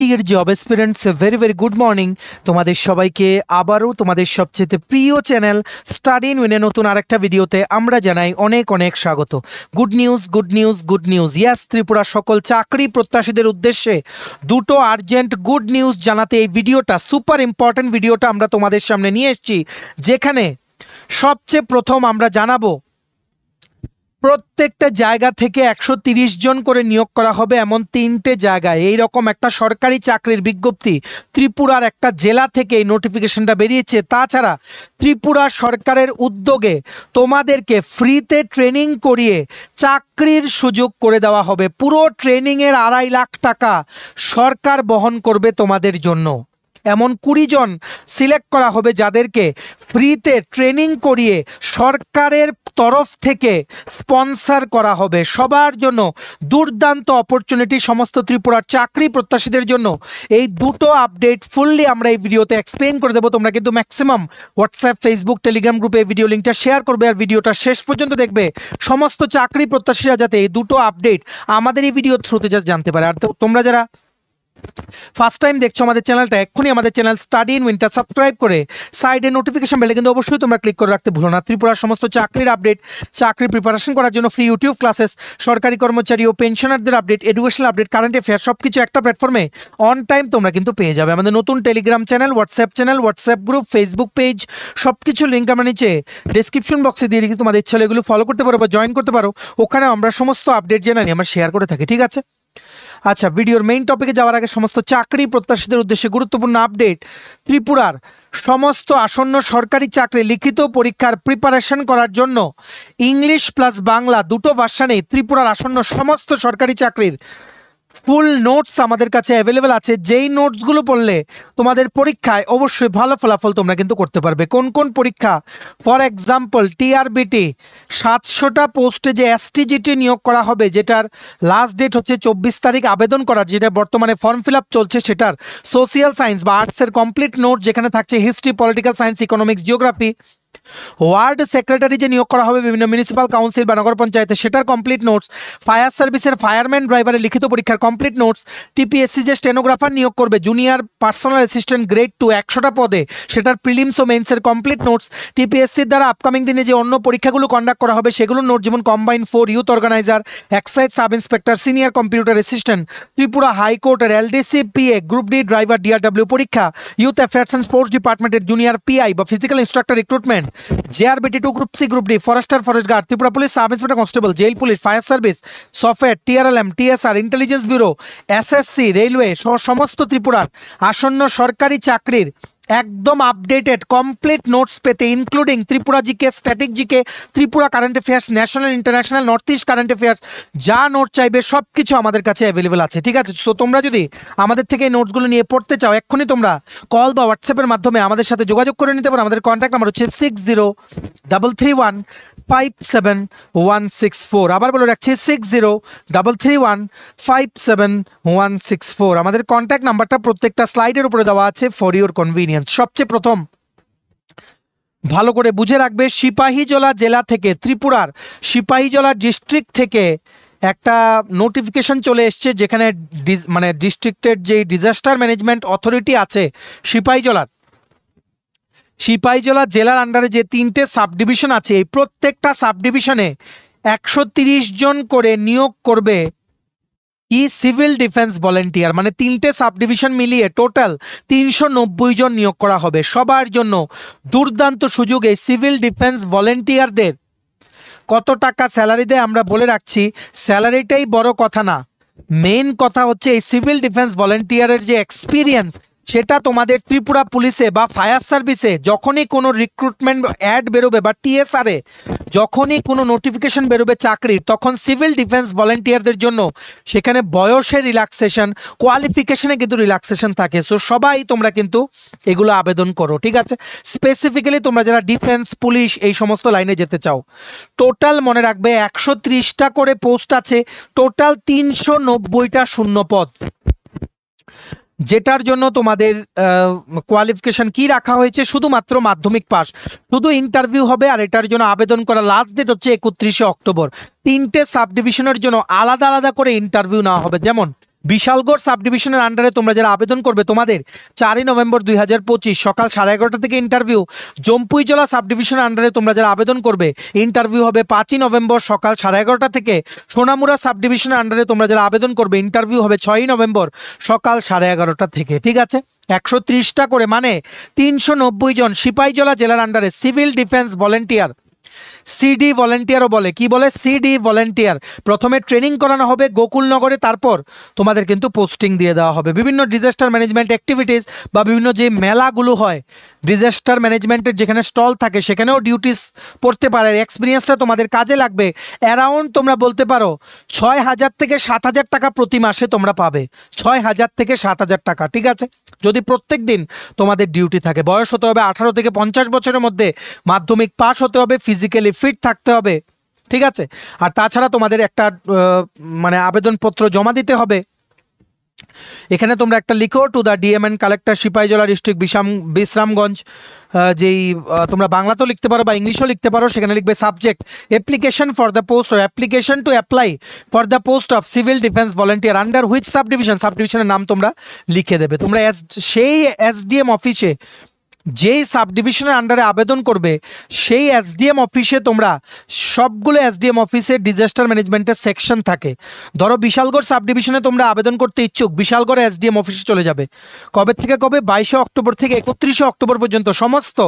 Deer job aspirants, very very good morning. তোমাদের সবাইকে আবারও তোমাদের সবচেয়ে প্রিয় চ্যানেল স্টাডি ইন উইনের নতুন আরেকটা ভিডিওতে আমরা জানাই অনেক অনেক স্বাগত। Good news, good news, good news. Yes, Tripura সকল চাকরি প্রত্যাশীদের উদ্দেশ্যে দুটো আর্জেন্ট গুড নিউজ জানাতে এই ভিডিওটা, সুপার ইম্পর্টেন্ট ভিডিওটা আমরা তোমাদের সামনে নিয়ে এসেছি, যেখানে সবচেয়ে প্রথম আমরা জানাবো প্রত্যেকটা জায়গা থেকে 130 জন করে নিয়োগ করা হবে এমন 3টে জায়গায়। এইরকম একটা সরকারি চাকরির বিজ্ঞপ্তি ত্রিপুরার একটা জেলা থেকে এই নোটিফিকেশনটা বেরিয়েছে। তাছাড়া ত্রিপুরা সরকারের উদ্যোগে তোমাদেরকে ফ্রিতে ট্রেনিং করিয়ে চাকরির সুযোগ করে দেওয়া হবে। পুরো ট্রেনিংয়ের 2.5 লাখ টাকা সরকার বহন করবে তোমাদের জন্য। এমন 20 জন সিলেক্ট করা হবে যাদেরকে ফ্রিতে ট্রেনিং করিয়ে সরকারের তরফ থেকে স্পন্সর করা হবে। সবার জন্য দুর্দান্ত অপরচুনিটি, সমস্ত ত্রিপুরার চাকরি প্রত্যাশীদের জন্য। এই দুটো আপডেট ফুললি আমরা এই ভিডিওতে এক্সপ্লেন করে দেবো। তোমরা কিন্তু ম্যাক্সিমাম হোয়াটসঅ্যাপ, ফেসবুক, টেলিগ্রাম গ্রুপে এই ভিডিও লিঙ্কটা শেয়ার করবে আর ভিডিওটা শেষ পর্যন্ত দেখবে, সমস্ত চাকরি প্রত্যাশীরা যাতে এই দুটো আপডেট আমাদের এই ভিডিওর থ্রুতে জানতে পারে। আর তোমরা যারা ফার্স্ট টাইম দেখছো আমাদের চ্যানেলটা, এক্ষুনি আমাদের চ্যানেল স্টাডি ইন উইনটা সাবস্ক্রাইব করে সাইডে নোটিফিকেশন বেলে কিন্তু অবশ্যই তোমরা ক্লিক করে রাখতে ভুলো না। ত্রিপুরার সমস্ত চাকরির আপডেট, চাকরি প্রিপারেশন করার জন্য ফ্রি ইউটিউব ক্লাসেস, সরকারি কর্মচারী ও পেনশনারদের update, educational update, current affair সব কিছু একটা প্ল্যাটফর্মে অন টাইম তোমরা কিন্তু পেয়ে যাবে। আমাদের নতুন Telegram channel, WhatsApp group, Facebook page সব কিছু লিঙ্ক আমরা নিচে ডিসক্রিপশন বক্সে দিয়ে রেখেছি। তোমাদের ইচ্ছা হলে এগুলো ফলো করতে পারো বা জয়েন করতে পারো। ওখানে আমরা সমস্ত আপডেট জেনে আমরা শেয়ার করে থাকি, ঠিক আছে? আচ্ছা, ভিডিওর মেইন টপিকে যাওয়ার আগে সমস্ত চাকরি প্রত্যাশীদের উদ্দেশ্যে গুরুত্বপূর্ণ আপডেট। ত্রিপুরার সমস্ত আসন্ন সরকারি চাকরি লিখিত পরীক্ষার প্রিপারেশন করার জন্য ইংলিশ প্লাস বাংলা দুটো ভার্সানে ত্রিপুরার আসন্ন সমস্ত সরকারি চাকরির ফুল নোটস আমাদের কাছে অ্যাভেলেবেল আছে। যেই নোটসগুলো পড়লে তোমাদের পরীক্ষায় অবশ্যই ভালো ফলাফল তোমরা কিন্তু করতে পারবে। কোন কোন পরীক্ষা? ফর এক্সাম্পল, টিআরবিটি 700টা পোস্টে যে এসটিজিটি নিয়োগ করা হবে, যেটার লাস্ট ডেট হচ্ছে 24 তারিখ আবেদন করার, যেটা বর্তমানে ফর্ম ফিল আপ চলছে, সেটার সোশিয়াল সায়েন্স বা আর্টসের কমপ্লিট নোট, যেখানে থাকছে history, political science, economics, geography. Word secretary যে নিয়োগ করা হবে বিভিন্ন মিউনিসিপাল কাউন্সিল বা নগর পঞ্চায়েতে, সেটার কমপ্লিট নোটস। ফায়ার সার্ভিসের ফায়ারম্যান ড্রাইভারের লিখিত পরীক্ষার কমপ্লিট নোটস। টিপিএসসি যে স্টেনোগ্রাফার নিয়োগ করবে জুনিয়র পার্সোনাল অ্যাসিস্ট্যান্ট গ্রেড 2 100টা পদে, সেটার প্রিলিমস ও মেন্সের কমপ্লিট নোটস। টিপিএসসির দ্বারা আপকামিং দিনে যে অন্য পরীক্ষাগুলো কন্ডাক্ট করা হবে সেগুলোর নোট, যেমন combined 4 youth organiser, excise sub inspector, senior computer assistant, Tripura হাইকোর্টের LDC PA, group D driver DRW পরীক্ষা, ইউথ অ্যাফেয়ার্স অ্যান্ড স্পোর্টস ডিপার্টমেন্টের জুনিয়র পিআই বা physical instructor recruitment, JRBT 2 group C, group D, forester, forest guard, Tripura police sub inspector constable, jail police, fire service, software, TRLM, TSR, intelligence bureau, SSC, railway সহ সমস্ত ত্রিপুরার আসন্ন সরকারি চাকরির একদম updated complete notes পেতে, including Tripura GK, static GK, Tripura current affairs, national, international, north east current affairs, যা note চাইবে সব কিছু আমাদের কাছে অ্যাভেলেবেল আছে, ঠিক আছে? সো তোমরা যদি আমাদের থেকে এই নোটসগুলো নিয়ে পড়তে চাও, এক্ষুনি তোমরা কল বা হোয়াটসঅ্যাপের মাধ্যমে আমাদের সাথে যোগাযোগ করে নিতে পারো। আমাদের কন্ট্যাক্ট নাম্বার হচ্ছে 6033157164। আবার বলে রাখছি 6033157164। আমাদের কন্ট্যাক্ট নাম্বারটা প্রত্যেকটা স্লাইডের উপরে দেওয়া আছে ফর ইউর কনভিনিয়েন্স। সবচেয়ে প্রথম ভালো করে বুঝে রাখবে, সিপাহীজলা জেলা থেকে, ত্রিপুরার সিপাহীজলা ডিস্ট্রিক্ট থেকে একটা নোটিফিকেশন চলে এসছে, যেখানে মানে ডিস্ট্রিক্টের যে ডিজাস্টার ম্যানেজমেন্ট অথরিটি আছে সিপাহীজলা জেলার আন্ডারে যে 3টে সাব ডিভিশন আছে, এই প্রত্যেকটা সাব ডিভিশনে 130 জন করে নিয়োগ করবে কি সিভিল ডিফেন্স ভলেন্টিয়ার। মানে 3টে সাব ডিভিশন মিলিয়ে টোটাল 390 জন নিয়োগ করা হবে। সবার জন্য দুর্দান্ত সুযোগ। এই সিভিল ডিফেন্স ভলেন্টিয়ারদের কত টাকা স্যালারি দেয় আমরা বলে রাখছি, স্যালারিটাই বড় কথা না, মেইন কথা হচ্ছে এই সিভিল ডিফেন্স ভলেন্টিয়ারের যে এক্সপিরিয়েন্স, সেটা তোমাদের ত্রিপুরা পুলিশে বা ফায়ার সার্ভিসে যখনই কোনো রিক্রুটমেন্ট অ্যাড বেরোবে বা টিএসআরে যখনই কোনো নোটিফিকেশন বেরোবে চাকরির, তখন সিভিল ডিফেন্স ভলেন্টিয়ারদের জন্য সেখানে বয়সের রিল্যাক্সেশন, কোয়ালিফিকেশনে কিন্তু রিল্যাক্সেশন থাকে। সো সবাই তোমরা কিন্তু এগুলো আবেদন করো, ঠিক আছে? স্পেসিফিক্যালি তোমরা যারা ডিফেন্স, পুলিশ এই সমস্ত লাইনে যেতে চাও। টোটাল মনে রাখবে 130টা করে পোস্ট আছে, টোটাল 390টা শূন্য পদ, যেটার জন্য তোমাদের কোয়ালিফিকেশন কি রাখা হয়েছে, শুধুমাত্র মাধ্যমিক পাস, শুধু ইন্টারভিউ হবে। আর এটার জন্য আবেদন করা লাস্ট ডেট হচ্ছে 31শে অক্টোবর। 3টে সাব ডিভিশনের জন্য আলাদা আলাদা করে ইন্টারভিউ নেওয়া হবে, যেমন বিশালগড় সাব ডিভিশনের আন্ডারে তোমরা যারা আবেদন করবে তোমাদের 4ই নভেম্বর 2025 সকাল 11:30 থেকে ইন্টারভিউ। জম্পুইজলা সাব ডিভিশনের আন্ডারে তোমরা যারা আবেদন করবে ইন্টারভিউ হবে 5ই নভেম্বর সকাল 11:30 থেকে। সোনামুড়া সাব ডিভিশনের আন্ডারে তোমরা যারা আবেদন করবে ইন্টারভিউ হবে 6ই নভেম্বর সকাল 11:30 থেকে। ঠিক আছে, 130টা করে মানে 390 জন সিপাহীজলা জেলার আন্ডারে সিভিল ডিফেন্স ভলেন্টিয়ার, সিডি ভলেন্টিয়ারও বলে, কি বলে সিডি ভলেন্টিয়ার, প্রথমে ট্রেনিং করানো হবে গোকুলনগরে, তারপর তোমাদের কিন্তু পোস্টিং দিয়ে দেওয়া হবে। বিভিন্ন ডিজাস্টার ম্যানেজমেন্ট অ্যাক্টিভিটিস বা বিভিন্ন যে মেলাগুলো হয় ডিজাস্টার ম্যানেজমেন্টের যেখানে স্টল থাকে সেখানেও ডিউটিস পড়তে পারে, এক্সপিরিয়েন্সটা তোমাদের কাজে লাগবে। অ্যারাউন্ড তোমরা বলতে পারো 6,000 থেকে 7,000 টাকা প্রতি মাসে তোমরা পাবে, 6,000 থেকে 7,000 টাকা। ঠিক আছে, যদি প্রত্যেক দিন তোমাদের ডিউটি থাকে। বয়স হতে হবে 18 থেকে 50 বছরের মধ্যে, মাধ্যমিক পাস হতে হবে, ফিজিক্যালি ফিট থাকতে হবে। ঠিক আছে, আর তাছাড়া তোমাদের একটা মানে আবেদনপত্র জমা দিতে হবে। এখানে তোমরা একটা লিখো, to the DM and collector Sepahijala district Bishramganj, যেই তোমরা বাংলাতেও লিখতে পারো বা ইংলিশও লিখতে পারো। সেখানে লিখবে subject application for the post of application to apply for the post of civil defence volunteer under which sub division, sub ডিভিশনের নাম তোমরা লিখে দেবে। তোমরা সেই এসডিএম অফিসে, যেই সাব ডিভিশনের আন্ডারে আবেদন করবে সেই এসডিএম অফিসে তোমরা সবগুলো এসডিএম অফিসে ডিজাস্টার ম্যানেজমেন্টের সেকশন থাকে। ধরো বিশালগড় সাব ডিভিশনে তোমরা আবেদন করতে ইচ্ছুক, বিশালগড় এসডিএম অফিসে চলে যাবে। কবে থেকে কবে? 22 অক্টোবর থেকে 31 অক্টোবর পর্যন্ত সমস্ত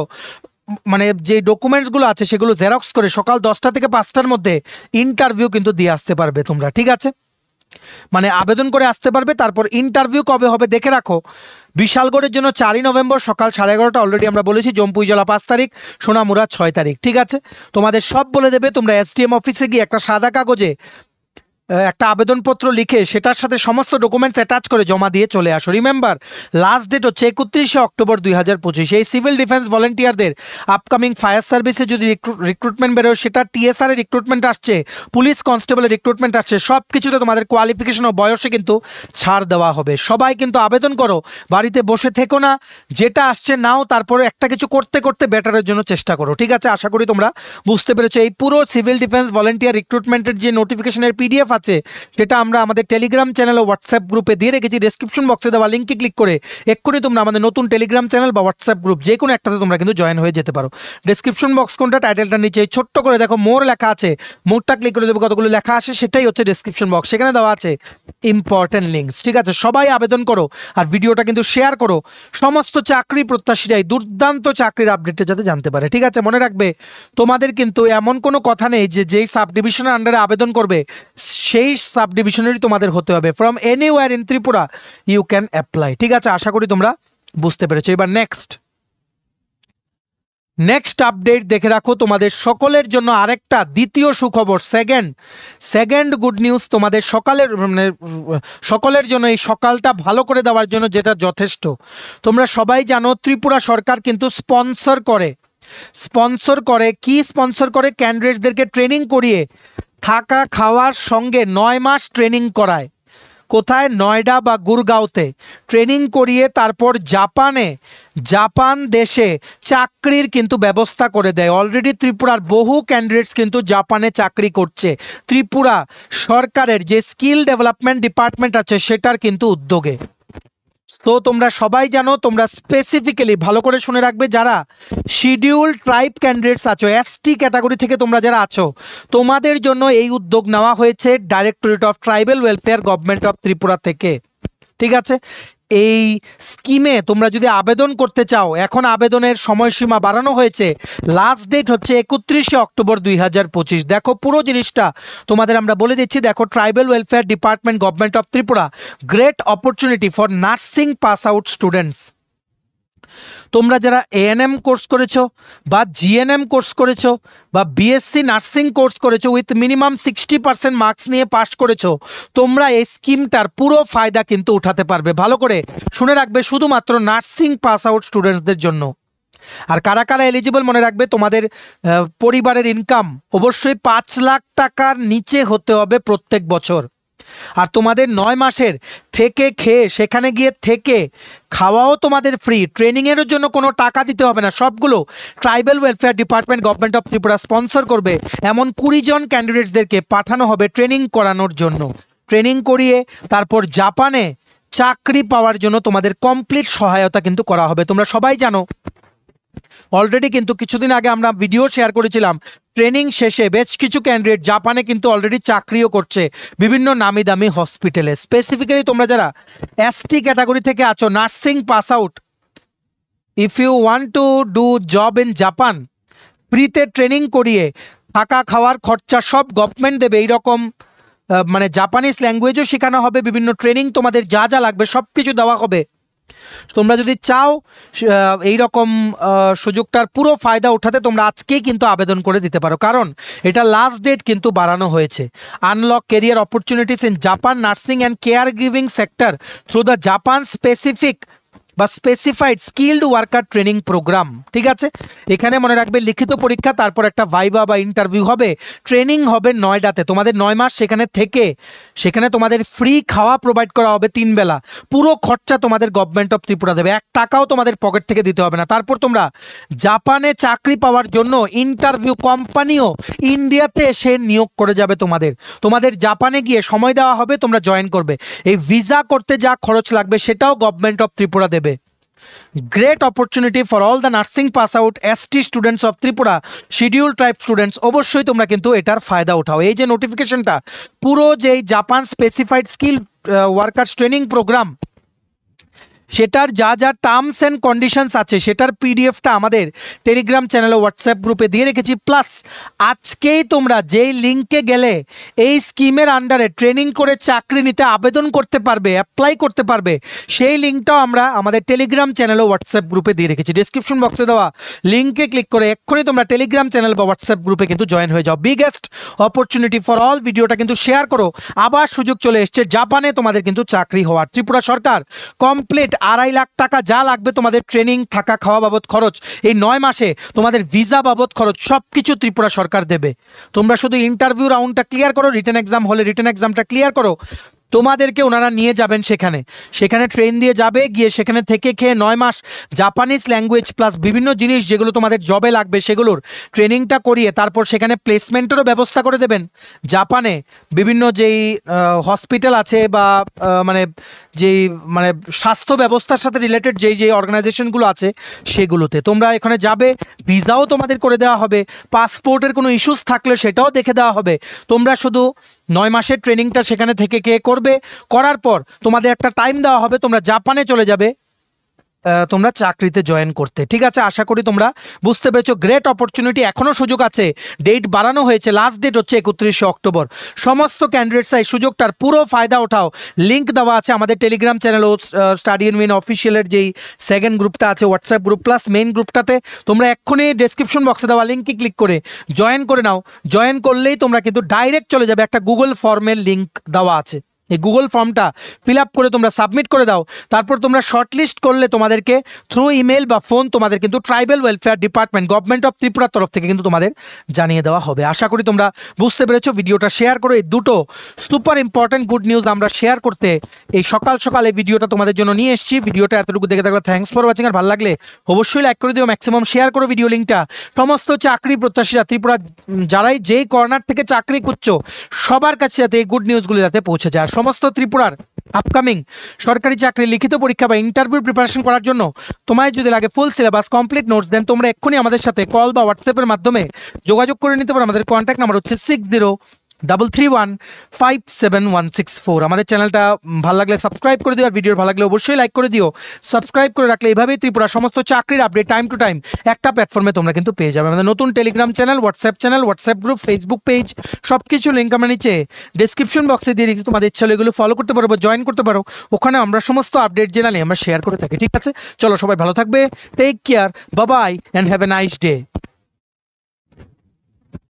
মানে যে ডকুমেন্টসগুলো আছে সেগুলো জেরক্স করে সকাল 10টা থেকে 5টার মধ্যে ইন্টারভিউ কিন্তু দিয়ে আসতে পারবে তোমরা। ঠিক আছে, মানে আবেদন করে আসতে পারবে। তারপর ইন্টারভিউ কবে হবে দেখে রাখো। বিশালগড়ের জন্য 4ই নভেম্বর সকাল 11:30 অলরেডি আমরা বলেছি। জম্পুইজলা 5 তারিখ, সোনামুড়া 6 তারিখ। ঠিক আছে, তোমাদের সব বলে দেবে। তোমরা এসডিএম অফিসে গিয়ে একটা সাদা কাগজে একটা আবেদনপত্র লিখে সেটার সাথে সমস্ত ডকুমেন্টস অ্যাটাচ করে জমা দিয়ে চলে আসো। রিমেম্বার, লাস্ট ডেট হচ্ছে 31 অক্টোবর 2025। এই সিভিল ডিফেন্স ভলেন্টিয়ারদের আপকামিং ফায়ার সার্ভিসে যদি রিক্রুটমেন্ট বেরোয়, সেটা টিএসআর এর রিক্রুটমেন্ট আসছে, পুলিশ কনস্টেবলের রিক্রুটমেন্ট আসছে, সব কিছুতে তোমাদের কোয়ালিফিকেশন ও বয়সে কিন্তু ছাড় দেওয়া হবে। সবাই কিন্তু আবেদন করো, বাড়িতে বসে থেকো না, যেটা আসছে নাও, তারপরে একটা কিছু করতে করতে বেটারের জন্য চেষ্টা করো। ঠিক আছে, আশা করি তোমরা বুঝতে পেরেছো। এই পুরো সিভিল ডিফেন্স ভলেন্টিয়ার রিক্রুটমেন্টের যে নোটিফিকেশনের পিডিএফ আছে সেটা আমরা আমাদের টেলিগ্রাম চ্যানেল ও হোয়াটসঅ্যাপ গ্রুপে দিয়ে রেখেছি। ডেসক্রিপশন বক্সে দেওয়া লিঙ্কে ক্লিক করে এক্ষুনি তোমরা আমাদের নতুন টেলিগ্রাম চ্যানেল বা হোয়াটসঅ্যাপ গ্রুপ যে কোনো একটাতে তোমরা কিন্তু জয়েন হয়ে যেতে পারো। ডেসক্রিপশন বক্স কোনটা, টাইটেলটার নিচে ছোট্ট করে দেখো মোর লেখা আছে, মোরটা ক্লিক করে দেবো, কতগুলো লেখা আসে সেটাই হচ্ছে ডেসক্রিপশন বক্স। সেখানে দেওয়া আছে ইম্পর্টেন্ট লিঙ্কস। ঠিক আছে, সবাই আবেদন করো আর ভিডিওটা কিন্তু শেয়ার করো, সমস্ত চাকরি প্রত্যাশীরাই দুর্দান্ত চাকরির আপডেটটা যাতে জানতে পারে। ঠিক আছে, মনে রাখবে তোমাদের কিন্তু এমন কোনো কথা নেই যে যেই সাব ডিভিশনের আন্ডারে আবেদন করবে সেই সাব ডিভিশনেরই তোমাদের হতে হবে। From anywhere in Tripura you can apply. ঠিক আছে, আশা করি তোমরা বুঝতে পেরেছো। এবার নেক্সট আপডেট দেখে রাখো, তোমাদের সকলের জন্য আরেকটা দ্বিতীয় সুখবর, সেকেন্ড গুড নিউজ তোমাদের সকলের জন্য। এই সকালটা ভালো করে দেওয়ার জন্য যেটা যথেষ্ট। তোমরা সবাই জানো ত্রিপুরা সরকার কিন্তু স্পন্সর করে কি স্পন্সর করে? ক্যান্ডিডেটসদেরকে ট্রেনিং করিয়ে থাকা খাওয়ার সঙ্গে 9 মাস ট্রেনিং করায়। কোথায়? নয়ডা বা গুরগাঁওতে ট্রেনিং করিয়ে তারপর জাপান দেশে চাকরির কিন্তু ব্যবস্থা করে দেয়। অলরেডি ত্রিপুরার বহু ক্যান্ডিডেটস কিন্তু জাপানে চাকরি করছে ত্রিপুরা সরকারের যে স্কিল ডেভেলপমেন্ট ডিপার্টমেন্ট আছে সেটার কিন্তু উদ্যোগে। তো তোমরা সবাই জানো, তোমরা স্পেসিফিক্যালি ভালো করে শুনে রাখবে, যারা শিডিউল ট্রাইব ক্যান্ডিডেটস আছো, এসটি ক্যাটাগরি থেকে তোমরা যারা আছো, তোমাদের জন্য এই উদ্যোগ নেওয়া হয়েছে directorate of tribal welfare government of Tripura থেকে। ঠিক আছে, এই স্কিমে তোমরা যদি আবেদন করতে চাও, এখন আবেদনের সময়সীমা বাড়ানো হয়েছে। লাস্ট ডেট হচ্ছে 31 অক্টোবর 2025। দেখো পুরো জিনিসটা তোমাদের আমরা বলে দিচ্ছি। দেখো, tribal welfare department government of Tripura, great opportunity for nursing pass out students. তোমরা যারা এএনএম কোর্স করেছো বা জিএনএম কোর্স করেছো বা বিএসসি নার্সিং কোর্স করেছো উইথ মিনিমাম 60% মার্কস নিয়ে পাস করেছো, তোমরা এই স্কিমটার পুরো ফায়দা কিন্তু উঠাতে পারবে। ভালো করে শুনে রাখবে, শুধুমাত্র নার্সিং পাস আউট স্টুডেন্টসদের জন্য। আর কারা কারা এলিজিবল মনে রাখবে, তোমাদের পরিবারের ইনকাম অবশ্যই 5 লাখ টাকার নিচে হতে হবে প্রত্যেক বছর। আর তোমাদের 9 মাসের থেকে খেয়ে সেখানে গিয়ে থেকে খাওয়াও তোমাদের ফ্রি, ট্রেনিংয়ের জন্য কোনো টাকা দিতে হবে না, সবগুলো tribal welfare department government of Tripura sponsor করবে। এমন 20 জন ক্যান্ডিডেটসদেরকে পাঠানো হবে ট্রেনিং করানোর জন্য। ট্রেনিং করিয়ে তারপর জাপানে চাকরি পাওয়ার জন্য তোমাদের কমপ্লিট সহায়তা কিন্তু করা হবে। তোমরা সবাই জানো অলরেডি কিন্তু কিছুদিন আগে আমরা ভিডিও শেয়ার করেছিলাম, ট্রেনিং শেষে বেশ কিছু ক্যান্ডিডেট জাপানে কিন্তু অলরেডি চাকরিও করছে বিভিন্ন নামি দামি হসপিটালে। স্পেসিফিক্যালি তোমরা যারা এসটি ক্যাটাগরি থেকে আছো, nursing pass out, if you want to do job in Japan, ফ্রিতে ট্রেনিং করিয়ে থাকা খাওয়ার খরচা সব গভর্নমেন্ট দেবে। এইরকম মানে জাপানিজ ল্যাঙ্গুয়েজও শেখানো হবে, বিভিন্ন ট্রেনিং তোমাদের যা যা লাগবে সব কিছু দেওয়া হবে। তোমরা যদি চাও এই রকম সুযোগটার পুরো ফায়দা উঠাতে, তোমরা আজকেই কিন্তু আবেদন করে দিতে পারো, কারণ এটা লাস্ট ডেট কিন্তু বাড়ানো হয়েছে। Unlock career opportunities in Japan nursing and care giving sector through the Japan specific বা specified skilled worker training programme. ঠিক আছে, এখানে মনে রাখবে লিখিত পরীক্ষা, তারপর একটা ভাইবা বা ইন্টারভিউ হবে, ট্রেনিং হবে নয়ডাতে, তোমাদের 9 মাস সেখানে থেকে সেখানে তোমাদের ফ্রি খাওয়া প্রোভাইড করা হবে 3 বেলা, পুরো খরচা তোমাদের গভর্নমেন্ট অফ ত্রিপুরা দেবে, 1 টাকাও তোমাদের পকেট থেকে দিতে হবে না। তারপর তোমরা জাপানে চাকরি পাওয়ার জন্য ইন্টারভিউ কোম্পানিও ইন্ডিয়াতে এসে নিয়োগ করে যাবে তোমাদের জাপানে গিয়ে সময় দেওয়া হবে, তোমরা জয়েন করবে। এই ভিসা করতে যা খরচ লাগবে সেটাও গভর্নমেন্ট অফ ত্রিপুরা দেবে। Great opportunity for all the nursing pass out ST students of Tripura, schedule tribe students, অবশ্যই তোমরা কিন্তু এটার ফায়দা উঠাও। এই যে নোটিফিকেশনটা, পুরো যেই Japan specified skill workers training programme, সেটার যা যা টার্মস অ্যান্ড কন্ডিশনস আছে সেটার পিডিএফটা আমাদের টেলিগ্রাম চ্যানেল ও হোয়াটসঅ্যাপ গ্রুপে দিয়ে রেখেছি। প্লাস আজকেই তোমরা যেই লিঙ্কে গেলে এই স্কিমের আন্ডারে ট্রেনিং করে চাকরি নিতে আবেদন করতে পারবে, অ্যাপ্লাই করতে পারবে, সেই লিঙ্কটাও আমরা আমাদের টেলিগ্রাম চ্যানেল ও হোয়াটসঅ্যাপ গ্রুপে দিয়ে রেখেছি। ডিসক্রিপশন বক্সে দেওয়া লিঙ্কে ক্লিক করে এক্ষুনি তোমরা টেলিগ্রাম চ্যানেল বা হোয়াটসঅ্যাপ গ্রুপে কিন্তু জয়েন হয়ে যাও। বিগেস্ট অপরচুনিটি ফর অল, ভিডিওটা কিন্তু শেয়ার করো। আবার সুযোগ চলে এসছে জাপানে তোমাদের কিন্তু চাকরি হওয়ার। ত্রিপুরা সরকার কমপ্লিট 2.5 লাখ টাকা যা লাগবে তোমাদের ট্রেনিং, থাকা খাওয়া বাবদ খরচ, এই 9 মাসে তোমাদের ভিসা বাবদ খরচ সব কিছু ত্রিপুরা সরকার দেবে। তোমরা শুধু ইন্টারভিউ রাউন্ডটা ক্লিয়ার করো, রিটেন এক্সাম হলে রিটেন এক্সামটা ক্লিয়ার করো, তোমাদেরকে ওনারা নিয়ে যাবেন সেখানে ট্রেন দিয়ে যাবে, গিয়ে সেখানে থেকে খেয়ে 9 মাস জাপানিজ ল্যাঙ্গুয়েজ প্লাস বিভিন্ন জিনিস যেগুলো তোমাদের জবে লাগবে সেগুলোর ট্রেনিংটা করিয়ে তারপর সেখানে প্লেসমেন্টেরও ব্যবস্থা করে দেবেন। জাপানে বিভিন্ন যেই হসপিটাল আছে বা যেই স্বাস্থ্য ব্যবস্থার সাথে রিলেটেড যেই অর্গানাইজেশনগুলো আছে সেগুলোতে তোমরা এখানে যাবে, ভিসাও তোমাদের করে দেওয়া হবে, পাসপোর্টের কোনো ইস্যুস থাকলে সেটাও দেখে দেওয়া হবে। তোমরা শুধু 9 মাসের ট্রেনিংটা সেখানে থেকে কে করবে, করার পর তোমাদের একটা টাইম দেওয়া হবে, তোমরা জাপানে চলে যাবে তোমরা চাকরিতে জয়েন করতে। ঠিক আছে, আশা করি তোমরা বুঝতে পেরেছো। গ্রেট অপরচুনিটি, এখনও সুযোগ আছে, ডেট বাড়ানো হয়েছে, লাস্ট ডেট হচ্ছে 31শে অক্টোবর। সমস্ত ক্যান্ডিডেটস এই সুযোগটার পুরো ফায়দা ওঠাও। লিঙ্ক দেওয়া আছে আমাদের টেলিগ্রাম চ্যানেল ও স্টাডি ইন উইন অফিসিয়ালের যেই সেকেন্ড গ্রুপটা আছে, হোয়াটসঅ্যাপ গ্রুপ প্লাস মেইন গ্রুপটাতে তোমরা এক্ষুনি ডেসক্রিপশন বক্সে দেওয়া লিঙ্কে ক্লিক করে জয়েন করে নাও। জয়েন করলেই তোমরা কিন্তু ডাইরেক্ট চলে যাবে, একটা গুগল ফর্মের লিঙ্ক দেওয়া আছে, এই গুগল ফর্মটা ফিল আপ করে তোমরা সাবমিট করে দাও। তারপর তোমরা শর্টলিস্ট করলে তোমাদেরকে থ্রু ইমেল বা ফোন তোমাদের কিন্তু tribal welfare department government of ত্রিপুরার তরফ থেকে কিন্তু তোমাদের জানিয়ে দেওয়া হবে। আশা করি তোমরা বুঝতে পেরেছো। ভিডিওটা শেয়ার করো। এই দুটো সুপার ইম্পর্টেন্ট গুড নিউজ আমরা শেয়ার করতে এই সকাল সকাল এই ভিডিওটা তোমাদের জন্য নিয়ে এসেছি। ভিডিওটা এতটুকু দেখে থাকলে থ্যাঙ্কস ফর ওয়াচিং। আর ভালো লাগলে অবশ্যই লাইক করে দিও, ম্যাক্সিমাম শেয়ার করো ভিডিও লিঙ্কটা। সমস্ত চাকরি প্রত্যাশীরা ত্রিপুরা যারাই যেই কর্নার থেকে চাকরি খুঁজছো সবার কাছে যাতে এই গুড নিউজগুলো যাতে পৌঁছে যায়। সমস্ত ত্রিপুরার আপকামিং সরকারি চাকরি লিখিত পরীক্ষা বা ইন্টারভিউ প্রিপারেশন করার জন্য তোমায় যদি লাগে ফুল সিলেবাস কমপ্লিট নোটস, দেন তোমরা এক্ষুনি আমাদের সাথে কল বা হোয়াটসঅ্যাপের মাধ্যমে যোগাযোগ করে নিতে পারো। আমাদের কন্ট্যাক্ট নাম্বার হচ্ছে 6033157164। আমাদের চ্যানেলটা ভালো লাগলে সাবস্ক্রাইব করে দিও, আর ভিডিও ভালো লাগলে অবশ্যই লাইক করে দিও। সাবস্ক্রাইব করে রাখলে এইভাবেই ত্রিপুরা সমস্ত চাকরির আপডেট টাইম টু টাইম একটা প্ল্যাটফর্মে তোমরা কিন্তু পেয়ে যাবে। আমাদের নতুন Telegram channel, WhatsApp group, Facebook page সব কিছু লিঙ্ক আমরা নিচে ডিসক্রিপশন বক্সে দিয়ে রেখেছি। তোমাদের ইচ্ছা হলে এগুলো ফলো করতে পারো বা জয়েন করতে পারো। ওখানে আমরা সমস্ত আপডেট জেনারেলি আমরা শেয়ার করে থাকি। ঠিক আছে, চলো সবাই ভালো থাকবে, take care, bye bye and have a nice day.